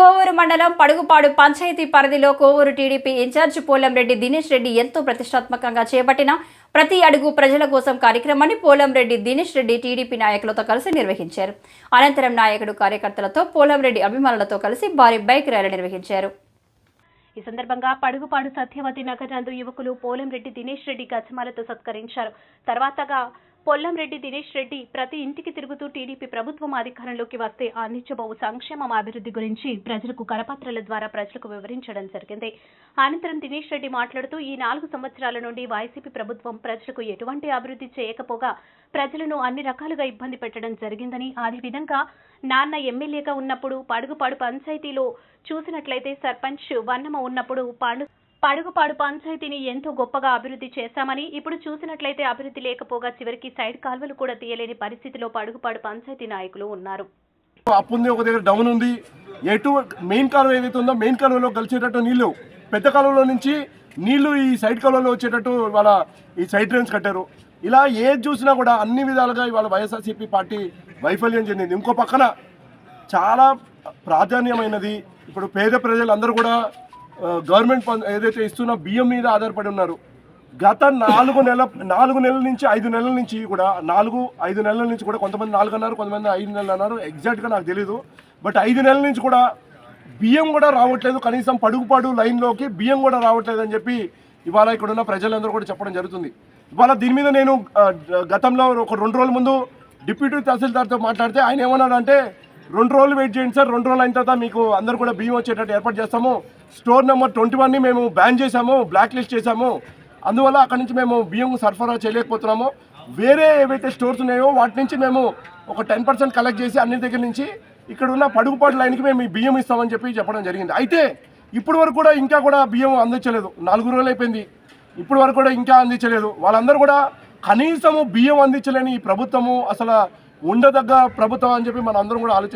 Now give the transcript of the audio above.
కోవూరు మండలం పడుగుపాడు పంచాయతీ పరిధిలో Kovur TDP incharge Polamreddy Dinesh Reddy ఎంతో ప్రతిష్టాత్మకంగా చేపట్టిన ప్రతి అడుగు ప్రజల కోసం కార్యక్రమాన్ని పోలంరెడ్డి దినేష్ రెడ్డి టీడీపీ నాయకులతో కలిసి నిర్వహించారు. అనంతరం నాయకుడు కార్యకర్తలతో పోలంరెడ్డి అభిమానులతో కలిసి భారీ బైక్ ర్యాలీ నిర్వహించారు. ఈ సందర్భంగా పడుగుపాడు సత్యవతి నగర్ నందు యువకులు పోలంరెడ్డి దినేష్ రెడ్డి గజమాలతో సత్కరించారు. తర్వాతగా పొల్లంరెడ్డి దినేష్ రెడ్డి ప్రతి ఇంటికి తిరుగుతూ టీడీపీ ప్రభుత్వం అధికారంలోకి వస్తే అందించబోవు సంక్షేమం అభివృద్ధి గురించి ప్రజలకు కరపత్రాల ద్వారా ప్రజలకు వివరించడం జరిగింది. అనంతరం దినేష్ రెడ్డి మాట్లాడుతూ ఈ 4 సంవత్సరాల నుండి వైసీపీ ప్రభుత్వం ప్రజలకు ఎటువంటి అభివృద్ధి చేయకపోగా ప్రజలను అన్ని రకాలుగా ఇబ్బంది పెట్టడం జరిగిందని, అదేవిధంగా నాన్న ఎమ్మెల్యేగా ఉన్నప్పుడు పడుగుపాడు పంచాయతీలో చూసినట్లయితే సర్పంచ్ వన్నమ ఉన్నప్పుడు పడుగుపాడు పంచాయతీని ఎంతో గొప్పగా అభివృద్ధి చేశామని, ఇప్పుడు చూసినట్లయితే అభివృద్ధి లేకపోగా చివరికి సైడ్ కాల్వలు కూడా తీయలేని పరిస్థితిలో పడుగుపాడు పంచాయతీ నాయకులు ఉన్నారు. అప్పుంది, ఒక దగ్గర డౌన్ ఉంది. ఎటు మెయిన్ కాలువ ఏదైతే ఉందో మెయిన్ కాలువలో కలిసేటట్టు నీళ్లు, పెద్ద కాలువలో నుంచి నీళ్లు ఈ సైడ్ కాలువలో వచ్చేటట్టు ఇవాళ ఈ సైడ్ డ్రైన్స్ కట్టారు. ఇలా ఏది చూసినా కూడా అన్ని విధాలుగా ఇవాళ వైఎస్ఆర్సీపీ పార్టీ వైఫల్యం చెందింది. ఇంకో పక్కన చాలా ప్రాధాన్యమైనది, ఇప్పుడు పేద ప్రజలందరూ కూడా గవర్నమెంట్ ఏదైతే ఇస్తున్న బియ్యం మీద ఆధారపడి ఉన్నారు. గత 4 నెలల నుంచి 5 నెలల నుంచి కూడా 4-5 నెలల నుంచి కూడా కొంతమంది 4 అన్నారు, కొంతమంది 5 నెలలు అన్నారు, ఎగ్జాక్ట్గా నాకు తెలీదు. బట్ 5 నెలల నుంచి కూడా బియ్యం కూడా రావట్లేదు, కనీసం పడుగుపాడు లైన్లోకి బియ్యం కూడా రావట్లేదు అని చెప్పి ఇవాళ ఇక్కడ ఉన్న ప్రజలందరూ కూడా చెప్పడం జరుగుతుంది. ఇవాళ దీని మీద నేను గతంలో ఒక 2 రోజుల ముందు డిప్యూటీ తహసీల్దార్తో మాట్లాడితే ఆయన ఏమన్నాడంటే 2 రోజులు వెయిట్ చేయండి సార్, 2 రోజులు అయిన తర్వాత మీకు అందరూ కూడా బియ్యం వచ్చేటట్టు ఏర్పాటు చేస్తాము. స్టోర్ నెంబర్ 21ని మేము బ్యాన్ చేశాము, బ్లాక్ లిస్ట్ చేశాము. అందువల్ల అక్కడి నుంచి మేము బియ్యం సరఫరా చేయలేకపోతున్నాము. వేరే ఏవైతే స్టోర్స్ ఉన్నాయో వాటి నుంచి మేము ఒక 10% కలెక్ట్ చేసి అన్ని దగ్గర నుంచి ఇక్కడ ఉన్న పడుగుపాడు లైన్కి మేము ఈ బియ్యం ఇస్తామని చెప్పడం జరిగింది. అయితే ఇప్పుడు వరకు కూడా ఇంకా కూడా బియ్యం అందించలేదు. 4 రోజులు అయిపోయింది, ఇప్పుడు వరకు కూడా ఇంకా అందించలేదు. వాళ్ళందరూ కూడా కనీసము బియ్యం అందించలేని ఈ ప్రభుత్వము అసలు ఉండదగ్గ ప్రభుత్వం అని చెప్పి మనం అందరం కూడా ఆలోచించాలి.